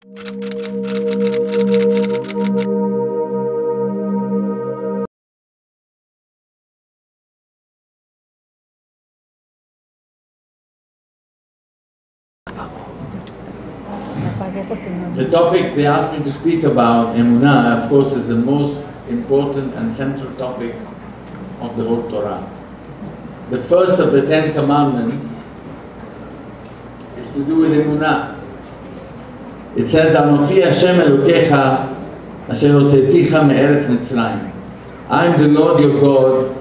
The topic they asked me to speak about, Emuná, of course, is the most important and central topic of the whole Torah. The first of the 10 commandments is to do with Emuná. It says, Anochi Hashem Elokecha asher hotzeticha me'eretz Mitzrayim. I am the Lord your God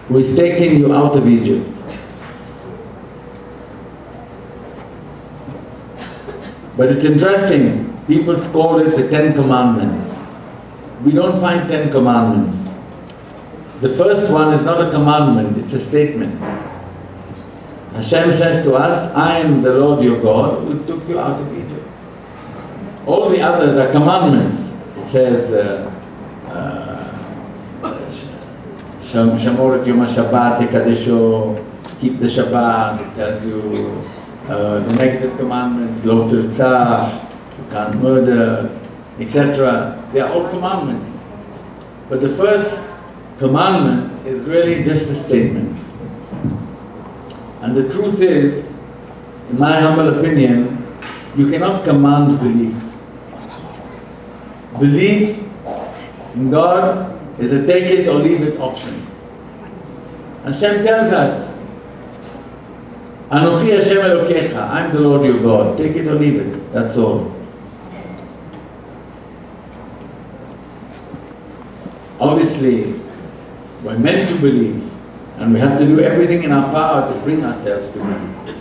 who is taking you out of Egypt. But it's interesting, people call it the 10 commandments. We don't find 10 commandments. The first one is not a commandment, it's a statement. Hashem says to us, I am the Lord your God who took you out of Egypt. All the others are commandments. It says, Shamoret Yom HaShabbat Yekadesho, keep the Shabbat. It tells you the negative commandments, Lo Tirtzah, you can't murder, etc. They are all commandments. But the first commandment is really just a statement. And the truth is, in my humble opinion, you cannot command belief. Belief in God is a take it or leave it option. Hashem tells us, Anochi Hashem Elokecha, I'm the Lord your God, take it or leave it, that's all. Obviously, we're meant to believe, and we have to do everything in our power to bring ourselves to believe.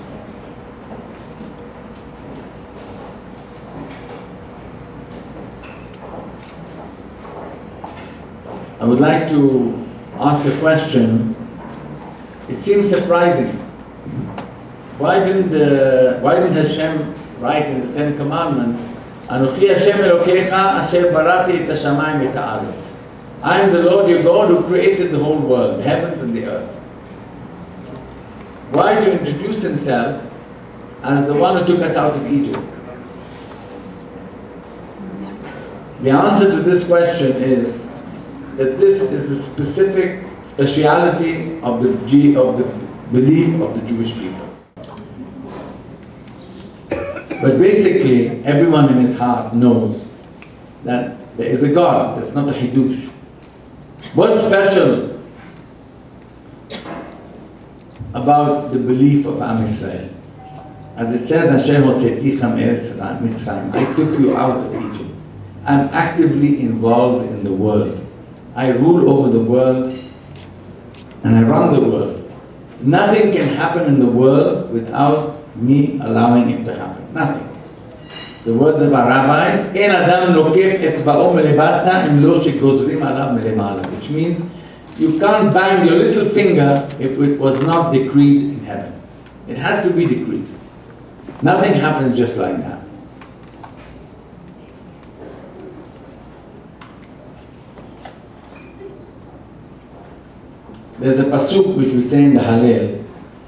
I would like to ask a question. It seems surprising. Why didn't Hashem write in the 10 commandments, Anochi Hashem Elokecha asher barati et hashamayim et haaretz. I am the Lord your God who created the whole world, the heavens and the earth. Why to introduce himself as the one who took us out of Egypt? The answer to this question is that this is the specific speciality of the belief of the Jewish people. But basically, everyone in his heart knows that there is a God, that's not a Hidush. What's special about the belief of Am Yisrael? As it says, Hashem hotzeticha me'eretz Mitzrayim, I took you out of Egypt. I'm actively involved in the world. I rule over the world and I run the world. Nothing can happen in the world without me allowing it to happen. Nothing. The words of our rabbis, En Adam lokef etzba'o melebata im lo shegozrim alav melemala, which means you can't bang your little finger if it was not decreed in heaven. It has to be decreed. Nothing happens just like that. There's a pasuk which we say in the Hallel.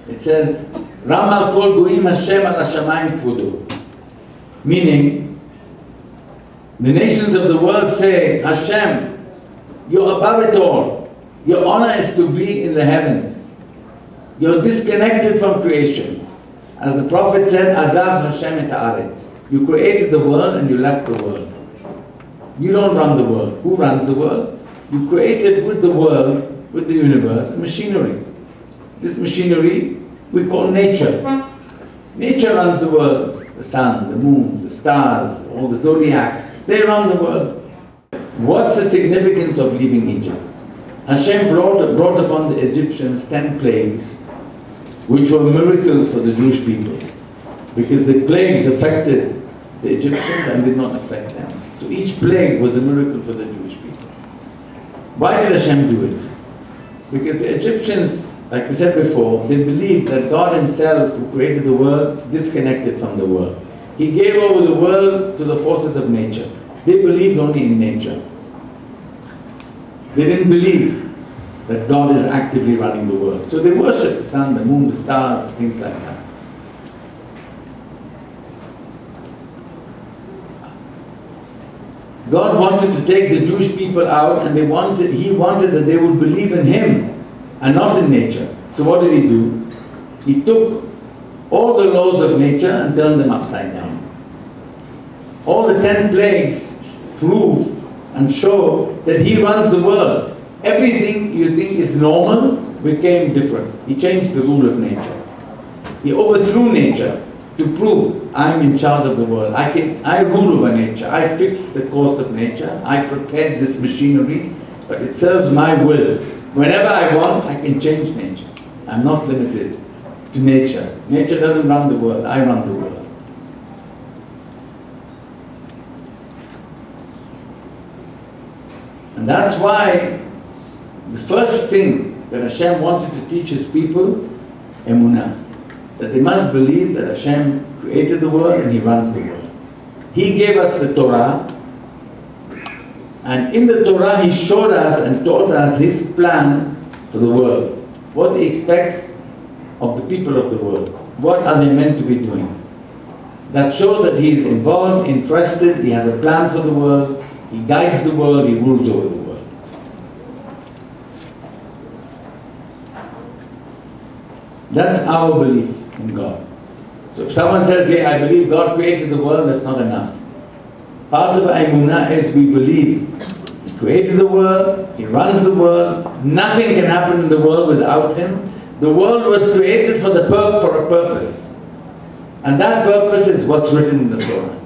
It says, Ram al kol goyim Hashem al hashamayim kvudo. Meaning, the nations of the world say, Hashem, you're above it all. Your honor is to be in the heavens. You're disconnected from creation. As the Prophet said, Azav Hashem et haaretz. You created the world and you left the world. You don't run the world. Who runs the world? You created with the world, with the universe, machinery. This machinery we call nature. Nature runs the world. The sun, the moon, the stars, all the zodiacs, they run the world. What's the significance of leaving Egypt? Hashem brought upon the Egyptians 10 plagues, which were miracles for the Jewish people, because the plagues affected the Egyptians and did not affect them. So each plague was a miracle for the Jewish people. Why did Hashem do it? Because the Egyptians, like we said before, they believed that God himself, who created the world, disconnected from the world. He gave over the world to the forces of nature. They believed only in nature. They didn't believe that God is actively running the world. So they worshipped the sun, the moon, the stars, things like that. God wanted to take the Jewish people out, and He wanted that they would believe in Him and not in nature. So what did He do? He took all the laws of nature and turned them upside down. All the 10 plagues prove and show that He runs the world. Everything you think is normal became different. He changed the rule of nature. He overthrew nature to prove I'm in charge of the world. I rule over nature. I fix the course of nature. I prepared this machinery, but it serves my will. Whenever I want, I can change nature. I'm not limited to nature. Nature doesn't run the world. I run the world. And that's why the first thing that Hashem wanted to teach His people, Emuná, that they must believe that Hashem created the world and He runs the world. He gave us the Torah, and in the Torah He showed us and taught us His plan for the world, what He expects of the people of the world, what are they meant to be doing. That shows that He is involved, interested, He has a plan for the world, He guides the world, He rules over the world. That's our belief in God. So if someone says, yeah, I believe God created the world, that's not enough. Part of Emunah is we believe He created the world, He runs the world, nothing can happen in the world without Him. The world was created for a purpose. And that purpose is what's written in the Torah.